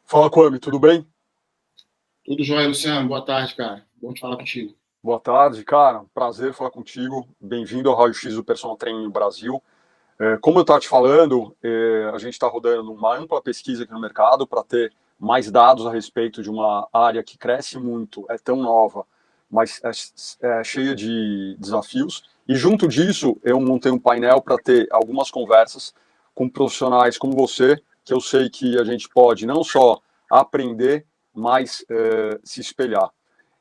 Fala, Kwame, tudo bem? Tudo jóia, Luciano. Boa tarde, cara. Bom te falar contigo. Boa tarde, cara. Prazer falar contigo. Bem-vindo ao Raio X do Personal Training Brasil. Como eu estava te falando, a gente está rodando uma ampla pesquisa aqui no mercado para ter mais dados a respeito de uma área que cresce muito, é tão nova, mas é cheia de desafios. E junto disso, eu montei um painel para ter algumas conversas com profissionais como você, que eu sei que a gente pode não só aprender, mas se espelhar.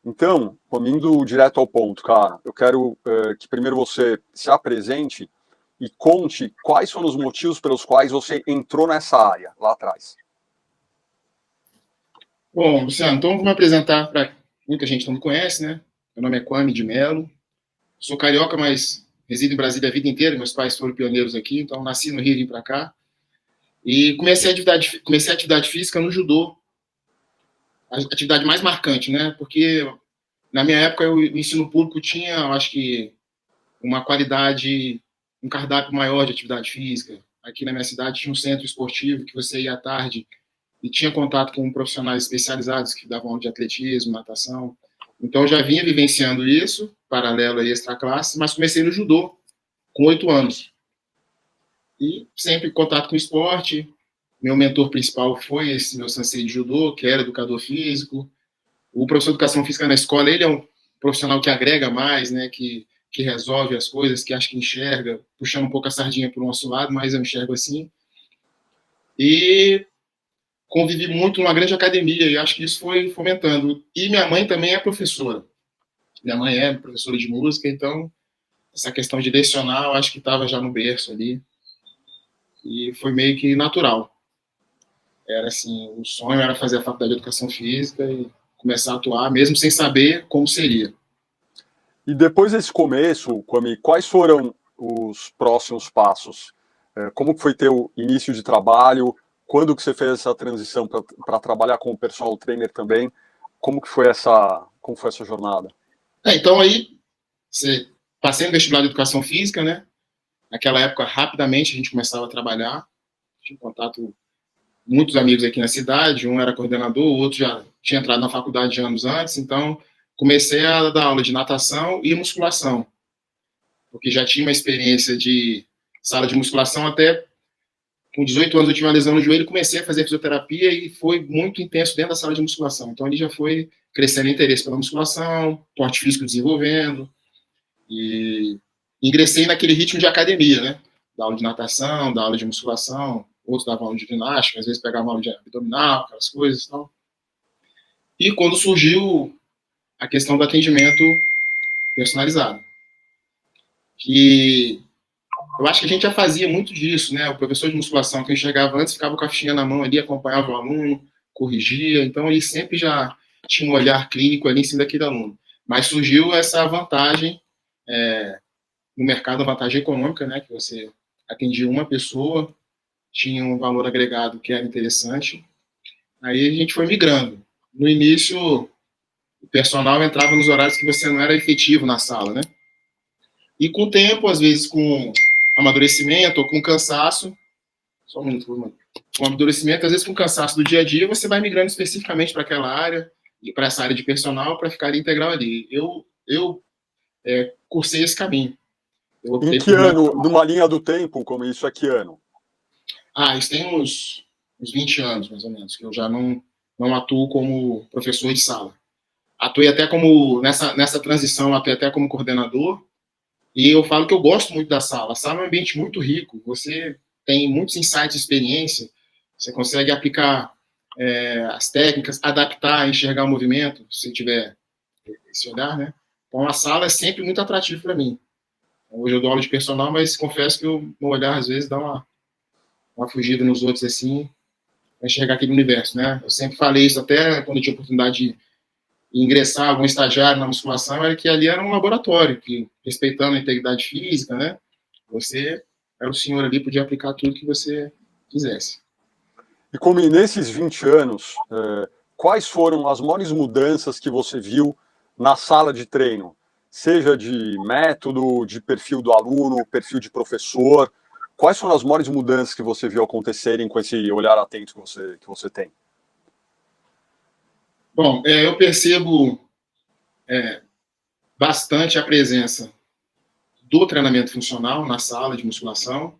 Então, indo direto ao ponto, cara, eu quero que primeiro você se apresente e conte quais foram os motivos pelos quais você entrou nessa área lá atrás. Bom, Luciano, então vou me apresentar para muita gente que não me conhece, né? Meu nome é Kwame de Mello. Sou carioca, mas resido em Brasília a vida inteira. Meus pais foram pioneiros aqui, então nasci no Rio e vim para cá. E comecei a atividade física no judô, a atividade mais marcante, né? Porque na minha época o ensino público tinha, eu acho que, uma qualidade, um cardápio maior de atividade física. Aqui na minha cidade tinha um centro esportivo que você ia à tarde e tinha contato com profissionais especializados que davam aula de atletismo, natação. Então eu já vinha vivenciando isso, paralelo a extra classe, mas comecei no judô com 8 anos. E sempre em contato com o esporte. Meu mentor principal foi esse meu sensei de judô, que era educador físico. O professor de educação física na escola, ele é um profissional que agrega mais, né, que resolve as coisas, que acho que enxerga, puxando um pouco a sardinha para o nosso lado, mas eu enxergo assim. E convivi muito numa grande academia e acho que isso foi fomentando. E minha mãe também é professora. Minha mãe é professora de música, então essa questão de lecionar eu acho que estava já no berço ali e foi meio que natural. Era assim, o sonho era fazer a faculdade de educação física e começar a atuar, mesmo sem saber como seria. E depois desse começo, Kwame, quais foram os próximos passos? Como foi teu início de trabalho? Quando que você fez essa transição para trabalhar como personal trainer também? Como foi essa jornada? Então aí, você, passei no vestibular de educação física, né? Naquela época, rapidamente a gente começava a trabalhar, tinha contato muitos amigos aqui na cidade, um era coordenador, o outro já tinha entrado na faculdade anos antes, então comecei a dar aula de natação e musculação, porque já tinha uma experiência de sala de musculação até com 18 anos eu tive uma lesão no joelho, comecei a fazer fisioterapia e foi muito intenso dentro da sala de musculação. Então ele já foi crescendo interesse pela musculação, porte físico desenvolvendo e ingressei naquele ritmo de academia, né? Da aula de natação, da aula de musculação, outros davam aula de ginástica, às vezes pegavam aula de abdominal, aquelas coisas e tal. E quando surgiu a questão do atendimento personalizado, que eu acho que a gente já fazia muito disso, né? O professor de musculação que eu enxergava antes ficava com a fichinha na mão ali, acompanhava o aluno, corrigia, então ele sempre já tinha um olhar clínico ali em cima daquele aluno. Mas surgiu essa vantagem no mercado, a vantagem econômica, né? Que você atendia uma pessoa, tinha um valor agregado que era interessante. Aí a gente foi migrando. No início, o personal entrava nos horários que você não era efetivo na sala, né? E com o tempo, às vezes com amadurecimento ou com cansaço, só um minuto, mano. Com amadurecimento, às vezes com cansaço do dia a dia, você vai migrando especificamente para aquela área, e para essa área de personal, para ficar integral ali. Eu cursei esse caminho. Eu Em optei que por não. ano, numa linha do tempo, como isso é que ano? Isso tem uns 20 anos, mais ou menos, que eu já não atuo como professor de sala. Atuei até como, nessa transição, atuei até como coordenador, e eu falo que eu gosto muito da sala. A sala é um ambiente muito rico, você tem muitos insights de experiência, você consegue aplicar as técnicas, adaptar, enxergar o movimento, se tiver esse olhar, né? Então a sala é sempre muito atrativa para mim. Hoje eu dou aula de personal, mas confesso que o meu olhar às vezes dá uma fugida nos outros assim, para enxergar aquele universo, né? Eu sempre falei isso até quando eu tinha oportunidade de ingressar algum estagiário na musculação, era que ali era um laboratório, que respeitando a integridade física, né? Você era o senhor ali, podia aplicar tudo que você quisesse. E como nesses 20 anos, quais foram as maiores mudanças que você viu na sala de treino? Seja de método, de perfil do aluno, perfil de professor, quais foram as maiores mudanças que você viu acontecerem com esse olhar atento que você tem? Bom, eu percebo bastante a presença do treinamento funcional na sala de musculação.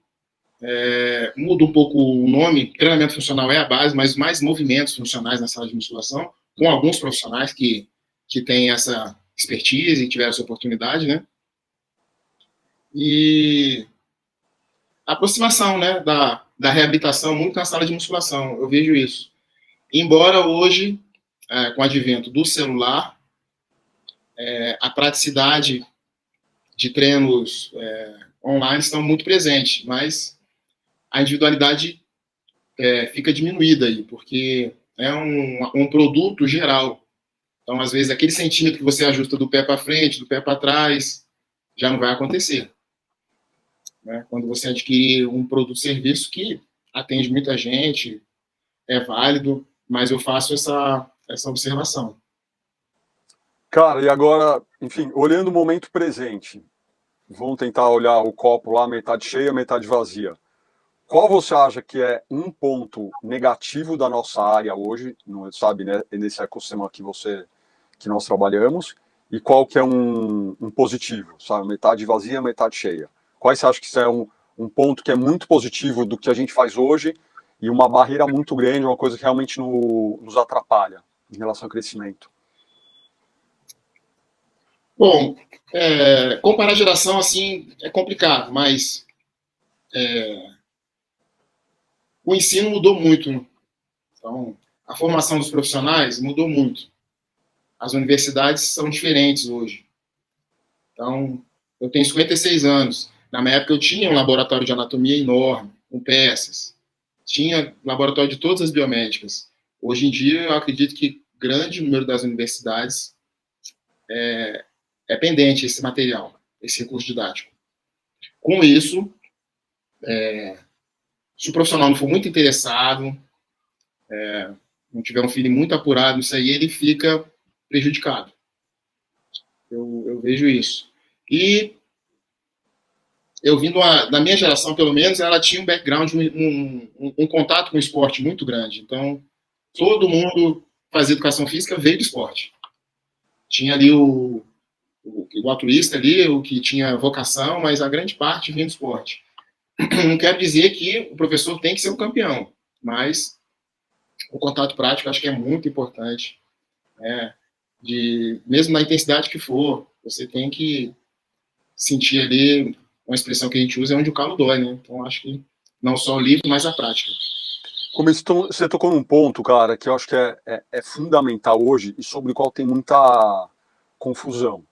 Muda um pouco o nome, treinamento funcional é a base, mas mais movimentos funcionais na sala de musculação, com alguns profissionais que têm essa expertise e tiveram essa oportunidade, né? E a aproximação, né, da reabilitação muito na sala de musculação, eu vejo isso. Embora hoje, com o advento do celular, a praticidade de treinos online estão muito presentes, mas a individualidade fica diminuída aí, porque é um produto geral. Então, às vezes, aquele centímetro que você ajusta do pé para frente, do pé para trás, já não vai acontecer. Né? Quando você adquirir um produto-serviço que atende muita gente, é válido, mas eu faço essa observação. Cara, e agora, enfim, olhando o momento presente, vamos tentar olhar o copo lá, metade cheia, metade vazia. Qual você acha que é um ponto negativo da nossa área hoje, não sabe, né, nesse ecossistema que nós trabalhamos, e qual que é um positivo, sabe, metade vazia, metade cheia? Quais você acha que isso é um ponto que é muito positivo do que a gente faz hoje e uma barreira muito grande, uma coisa que realmente nos atrapalha em relação ao crescimento? Bom, comparar geração assim é complicado, mas o ensino mudou muito. Né? Então, a formação dos profissionais mudou muito. As universidades são diferentes hoje. Então, eu tenho 56 anos. Na minha época, eu tinha um laboratório de anatomia enorme, com peças. Tinha laboratório de todas as biomédicas. Hoje em dia, eu acredito que grande número das universidades é pendente esse material, esse recurso didático. Com isso, se o profissional não for muito interessado, não tiver um feeling muito apurado nisso aí, ele fica prejudicado. Eu vejo isso. E eu vindo da minha geração, pelo menos, ela tinha um background, um contato com o esporte muito grande. Então, todo mundo fazia educação física veio do esporte. Tinha ali o altruísta ali, o que tinha vocação, mas a grande parte vinha do esporte. Não quero dizer que o professor tem que ser um campeão, mas o contato prático acho que é muito importante. Né? Mesmo na intensidade que for, você tem que sentir ali, uma expressão que a gente usa é onde o calo dói, né? Então acho que não só o livro, mas a prática. Como você tocou num ponto, cara, que eu acho que é fundamental hoje e sobre o qual tem muita confusão,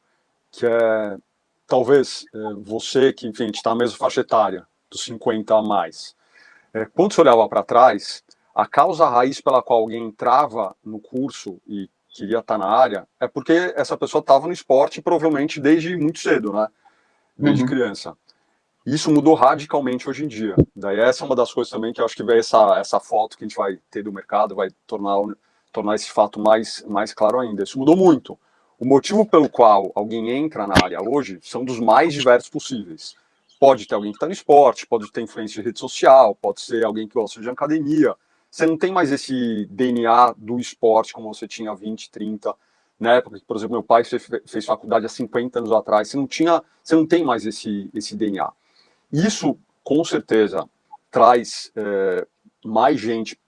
que é talvez você que, enfim, está na mesma faixa etária, dos 50 a mais. Quando você olhava para trás, a causa raiz pela qual alguém entrava no curso e queria estar na área é porque essa pessoa estava no esporte provavelmente desde muito cedo, né? Desde criança. Isso mudou radicalmente hoje em dia. Daí essa é uma das coisas também que eu acho que vai essa foto que a gente vai ter do mercado vai tornar esse fato mais claro ainda. Isso mudou muito. O motivo pelo qual alguém entra na área hoje são dos mais diversos possíveis. Pode ter alguém que está no esporte, pode ter influência de rede social, pode ser alguém que gosta de academia. Você não tem mais esse DNA do esporte como você tinha há 20, 30, na época que, por exemplo, meu pai fez faculdade há 50 anos atrás. Você não tem mais esse DNA. Isso, com certeza, traz mais gente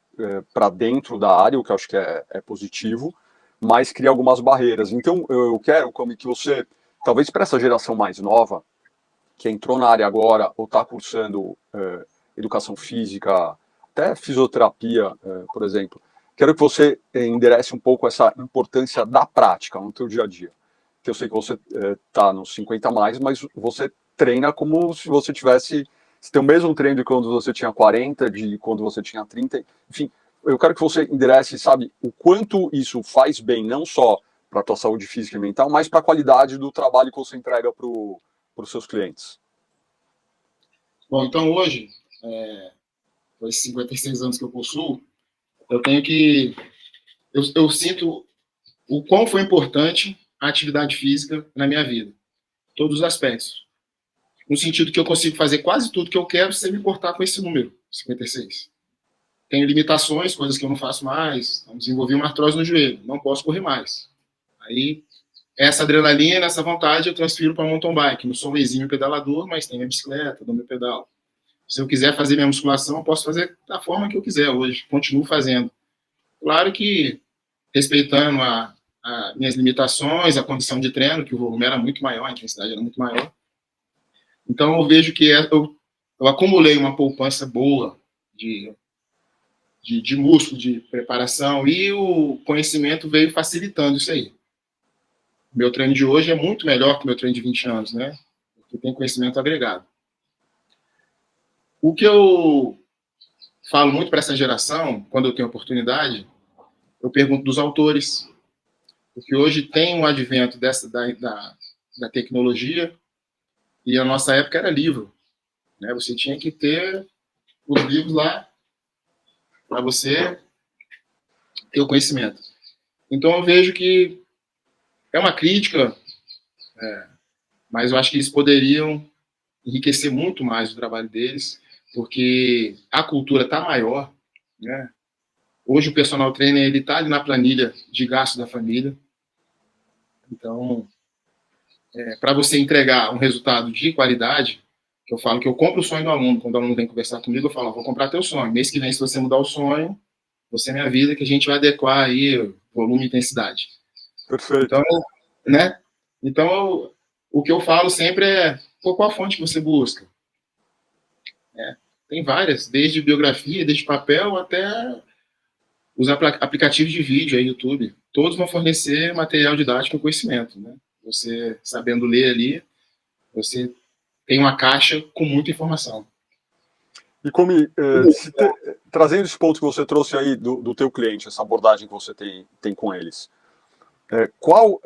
para dentro da área, o que eu acho que é positivo, mas cria algumas barreiras. Então, eu quero que você, talvez para essa geração mais nova, que entrou na área agora ou está cursando educação física, até fisioterapia, por exemplo, quero que você enderece um pouco essa importância da prática no teu dia a dia. Que eu sei que você está nos 50 a mais, mas você treina como se você tivesse... Você tem o mesmo treino de quando você tinha 40, de quando você tinha 30. Enfim, eu quero que você enderece, sabe, o quanto isso faz bem, não só para a tua saúde física e mental, mas para a qualidade do trabalho que você entrega para os seus clientes. Bom, então hoje, com esses 56 anos que eu possuo, eu tenho que... Eu sinto o quão foi importante a atividade física na minha vida. Todos os aspectos. no sentido que eu consigo fazer quase tudo que eu quero sem me importar com esse número, 56. Tenho limitações, coisas que eu não faço mais. Então, desenvolvi uma artrose no joelho, não posso correr mais. Aí, essa adrenalina, essa vontade, eu transfiro para mountain bike. Não sou um exímio pedalador, mas tenho minha bicicleta, dou meu pedal. Se eu quiser fazer minha musculação, eu posso fazer da forma que eu quiser hoje. Continuo fazendo. Claro que respeitando minhas limitações, a condição de treino, que o volume era muito maior, a intensidade era muito maior. Então, eu vejo que eu acumulei uma poupança boa de músculo, de preparação, e o conhecimento veio facilitando isso aí. Meu treino de hoje é muito melhor que o meu treino de 20 anos, né? Porque tem conhecimento agregado. O que eu falo muito para essa geração, quando eu tenho oportunidade, eu pergunto dos autores, porque hoje tem um advento da tecnologia, e a nossa época era livro, né? Você tinha que ter os livros lá para você ter o conhecimento. Então eu vejo que é uma crítica, mas eu acho que eles poderiam enriquecer muito mais o trabalho deles, porque a cultura está maior, né? Hoje o personal trainer ele está ali na planilha de gasto da família. Então, para você entregar um resultado de qualidade, que eu falo que eu compro o sonho do aluno. Quando o aluno vem conversar comigo, eu falo, vou comprar teu sonho. Mês que vem, se você mudar o sonho, você me avisa que a gente vai adequar aí volume e intensidade. Perfeito. Então, né? Então, o que eu falo sempre é, qual a fonte que você busca? Tem várias, desde biografia, desde papel, até os aplicativos de vídeo aí, YouTube. Todos vão fornecer material didático e conhecimento, né? Você, sabendo ler ali, você tem uma caixa com muita informação. E trazendo esse ponto que você trouxe aí do teu cliente, essa abordagem que você tem com eles, qual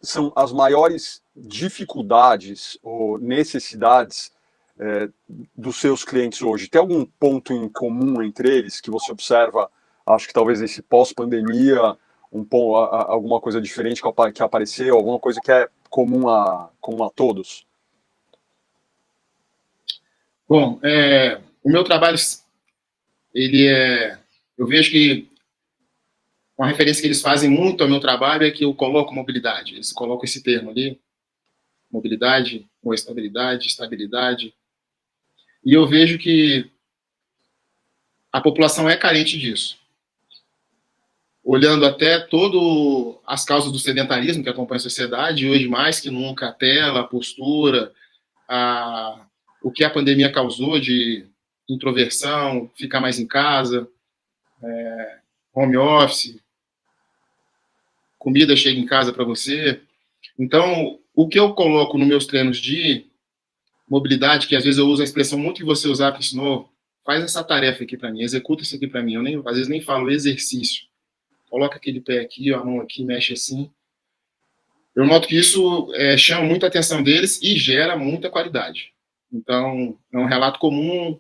são as maiores dificuldades ou necessidades dos seus clientes hoje? Tem algum ponto em comum entre eles que você observa, acho que talvez esse pós-pandemia, alguma coisa diferente que apareceu, alguma coisa que é comum a todos? Bom, o meu trabalho, eu vejo que uma referência que eles fazem muito ao meu trabalho é que eu coloco mobilidade. Eles colocam esse termo ali, mobilidade, ou estabilidade. E eu vejo que a população é carente disso. Olhando até todas as causas do sedentarismo que acompanha a sociedade, hoje mais que nunca a tela, a postura, o que a pandemia causou de introversão, ficar mais em casa, home office, comida chega em casa para você. Então, o que eu coloco nos meus treinos de mobilidade, que às vezes eu uso a expressão muito que você usar, que ensinou, faz essa tarefa aqui para mim, executa isso aqui para mim. Eu às vezes nem falo exercício. Coloca aquele pé aqui, a mão aqui, mexe assim. Eu noto que isso chama muita atenção deles e gera muita qualidade. Então, é um relato comum,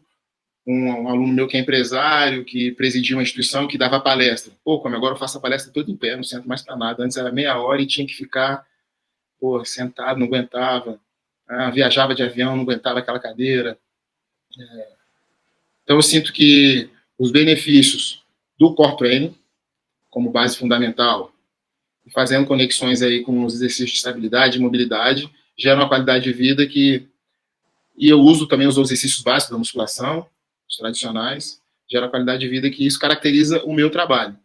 um aluno meu que é empresário, que presidia uma instituição, que dava palestra. Pô, como agora eu faço a palestra todo em pé, não sento mais para nada. Antes era meia hora e tinha que ficar sentado, não aguentava. Viajava de avião, não aguentava aquela cadeira. Então, eu sinto que os benefícios do core training, como base fundamental, fazendo conexões aí com os exercícios de estabilidade e mobilidade, gera uma qualidade de vida que... E eu uso também os exercícios básicos da musculação, os tradicionais, gera qualidade de vida que isso caracteriza o meu trabalho.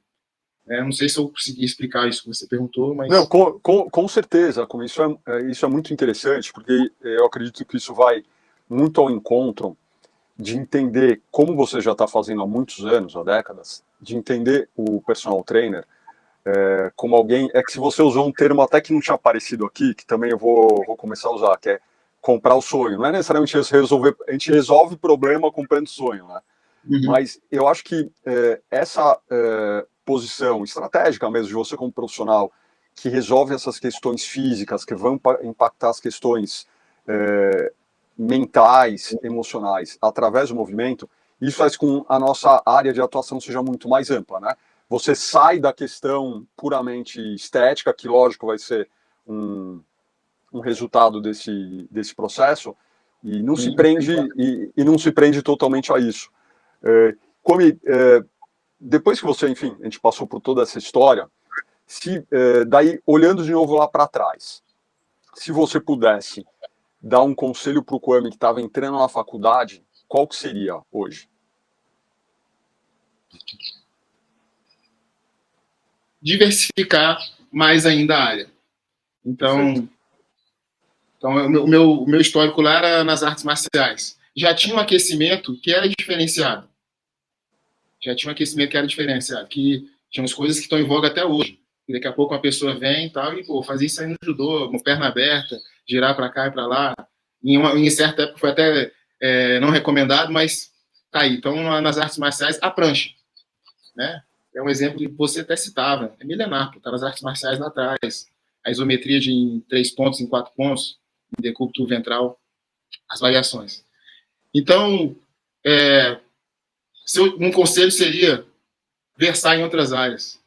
Não sei se eu consegui explicar isso que você perguntou, mas... Não, com certeza. Isso é muito interessante, porque eu acredito que isso vai muito ao encontro de entender, como você já está fazendo há muitos anos, há décadas, de entender o personal trainer como alguém... É que se você usou um termo até que não tinha aparecido aqui, que também eu vou começar a usar, que é comprar o sonho. Não é necessariamente a gente resolve problema comprando sonho, né? Uhum. Mas eu acho que essa posição estratégica mesmo de você como profissional que resolve essas questões físicas, que vão impactar as questões mentais, emocionais, através do movimento, isso faz com que a nossa área de atuação seja muito mais ampla, né? Você sai da questão puramente estética, que lógico vai ser um resultado desse processo, e não se prende e não se prende totalmente a isso. Come, depois que você, enfim, a gente passou por toda essa história, se daí olhando de novo lá para trás, se você pudesse dar um conselho para o Kwame que estava entrando na faculdade, qual que seria hoje? Diversificar mais ainda a área. Então, o meu histórico lá era nas artes marciais. Já tinha um aquecimento que era diferenciado. Que tinha umas coisas que estão em voga até hoje. E daqui a pouco uma pessoa vem e tal, e pô, fazia isso aí no judô, com perna aberta, girar para cá e para lá. Em certa época foi até não recomendado, mas tá aí. Então, nas artes marciais, a prancha, né? É um exemplo que você até citava, é milenar, tá nas artes marciais lá atrás. A isometria em 3 pontos, em 4 pontos, em decúbito ventral, as variações. Então, um conselho seria versar em outras áreas.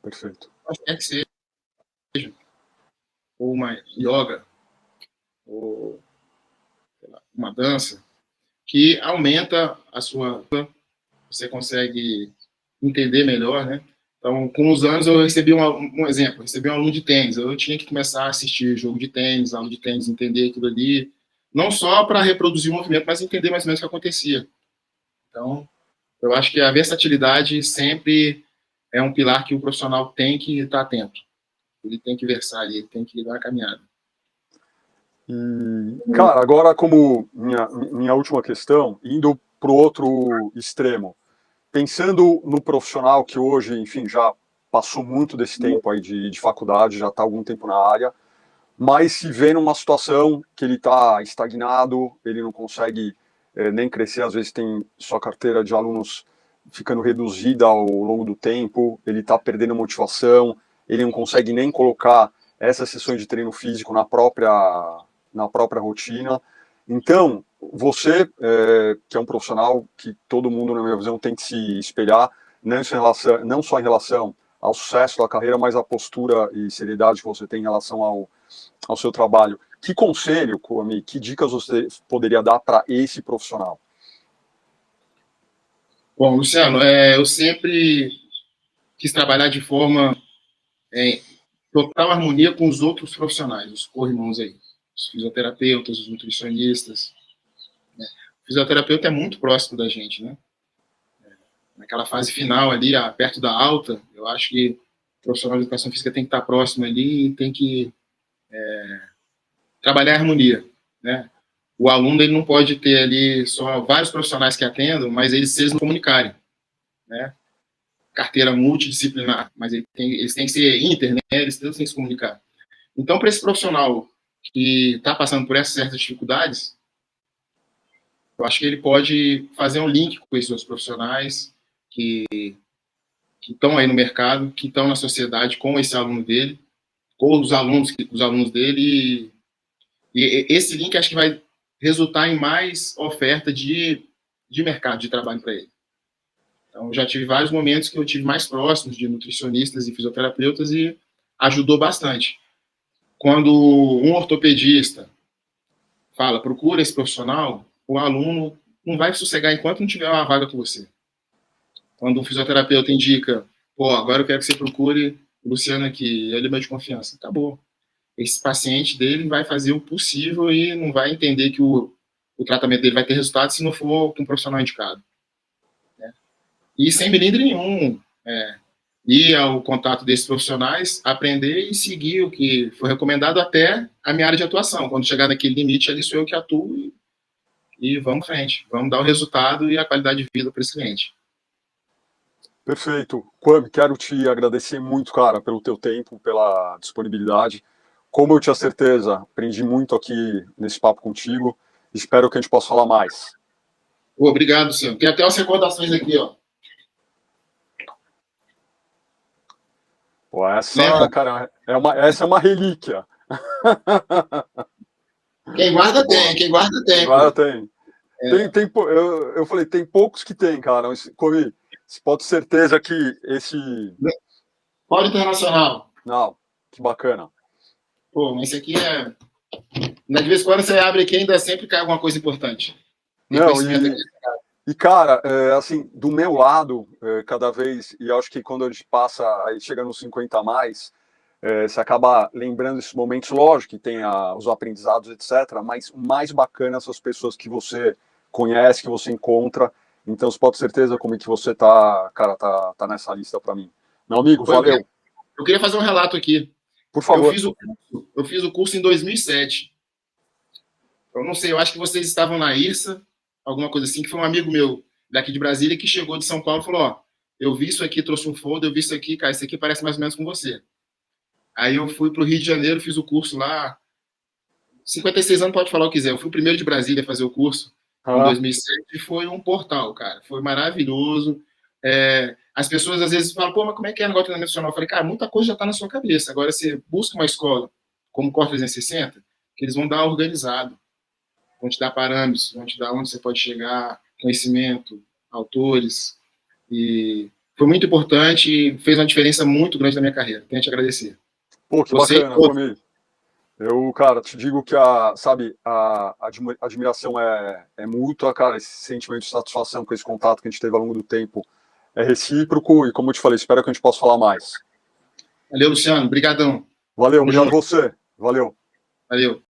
Perfeito. Quer que seja, ou uma yoga, ou uma dança, que aumenta a sua... Você consegue entender melhor, né? Então, com os anos, eu recebi um exemplo. Recebi um aluno de tênis. Eu tinha que começar a assistir jogo de tênis, aula de tênis, entender aquilo ali. Não só para reproduzir o movimento, mas entender mais ou menos o que acontecia. Então, eu acho que a versatilidade sempre é um pilar que o profissional tem que estar atento. Ele tem que versar ali, ele tem que dar a caminhada. E, cara, agora como minha última questão, indo para o outro extremo, pensando no profissional que hoje, enfim, já passou muito desse tempo aí de faculdade, já está há algum tempo na área, mas se vê numa situação que ele está estagnado, ele não consegue nem crescer, às vezes tem sua carteira de alunos ficando reduzida ao longo do tempo, ele está perdendo motivação, ele não consegue nem colocar essas sessões de treino físico na própria rotina. Então, você, que é um profissional que todo mundo, na minha visão, tem que se espelhar, não só em relação ao sucesso da carreira, mas a postura e seriedade que você tem em relação ao seu trabalho. Que conselho, Kwame, que dicas você poderia dar para esse profissional? Bom, Luciano, eu sempre quis trabalhar de forma em total harmonia com os outros profissionais, os co-irmãos aí, os fisioterapeutas, os nutricionistas. Né? O fisioterapeuta é muito próximo da gente, né? Naquela fase final ali, perto da alta, eu acho que o profissional de educação física tem que estar próximo ali e tem que trabalhar a harmonia, né? O aluno ele não pode ter ali só vários profissionais que atendam, mas eles não comunicarem, né? Carteira multidisciplinar, mas eles têm que ser inter, né? Eles têm que se comunicar. Então, para esse profissional que está passando por essas certas dificuldades, eu acho que ele pode fazer um link com esses outros profissionais que estão aí no mercado, que estão na sociedade com esse aluno dele, com os alunos dele, e esse link acho que vai resultar em mais oferta de mercado de trabalho para ele. Então, já tive vários momentos que eu tive mais próximos de nutricionistas e fisioterapeutas e ajudou bastante. Quando um ortopedista fala, procura esse profissional, o aluno não vai sossegar enquanto não tiver uma vaga com você. Quando um fisioterapeuta indica, pô, agora eu quero que você procure o Luciano aqui, ele é meu de confiança. Acabou. Esse paciente dele vai fazer o possível e não vai entender que o tratamento dele vai ter resultado se não for com um profissional indicado. Né? E sem melindre nenhum, ir ao contato desses profissionais, aprender e seguir o que foi recomendado até a minha área de atuação. Quando chegar naquele limite, ali sou eu que atuo e vamos frente. Vamos dar o resultado e a qualidade de vida para esse cliente. Perfeito. Kwame, quero te agradecer muito, cara, pelo teu tempo, pela disponibilidade. Como eu tinha certeza, aprendi muito aqui nesse papo contigo. Espero que a gente possa falar mais. Obrigado, senhor. Tem até as recordações aqui, ó. Pô, essa, cara, essa é uma relíquia. Quem guarda tem, quem guarda tem. Agora tem. Eu falei, tem poucos que tem, cara. Kwame, você pode ter certeza que esse... Fora internacional. Não, que bacana. Pô, mas esse aqui De vez em quando você abre aqui, ainda sempre cai alguma coisa importante. Tem Não, conhecimento aqui. e cara, assim, do meu lado, cada vez, e eu acho que quando a gente passa, aí chega nos 50 a mais, você acaba lembrando esses momentos, lógico que tem os aprendizados, etc., mas o mais bacana são as pessoas que você conhece, que você encontra. Então, você pode ter certeza como é que você tá, cara, tá nessa lista para mim. Meu amigo, Pô, valeu. eu queria fazer um relato aqui. Por favor. Eu fiz o curso em 2007. Eu não sei, eu acho que vocês estavam na IRSA, alguma coisa assim, que foi um amigo meu daqui de Brasília que chegou de São Paulo e falou: Ó, eu vi isso aqui, trouxe um folder, eu vi isso aqui, cara, isso aqui parece mais ou menos com você. Aí eu fui para o Rio de Janeiro, fiz o curso lá. 56 anos pode falar o que quiser. Eu fui o primeiro de Brasília a fazer o curso em Ah, 2007 e foi um portal, cara. Foi maravilhoso. As pessoas às vezes falam, pô, mas como é que é o negócio de treinamento funcional? Eu falei, cara, muita coisa já está na sua cabeça. Agora você busca uma escola como o Core 360, que eles vão dar organizado, vão te dar parâmetros, vão te dar onde você pode chegar, conhecimento, autores. E foi muito importante e fez uma diferença muito grande na minha carreira. Tenho a te agradecer. pô, que Você e bacana, todos. família. Eu, cara, te digo que sabe, a admiração é mútua, cara, esse sentimento de satisfação com esse contato que a gente teve ao longo do tempo é recíproco e, como eu te falei, espero que a gente possa falar mais. Valeu, Luciano. Obrigadão. Valeu, Tamo obrigado junto. você. Valeu. Valeu.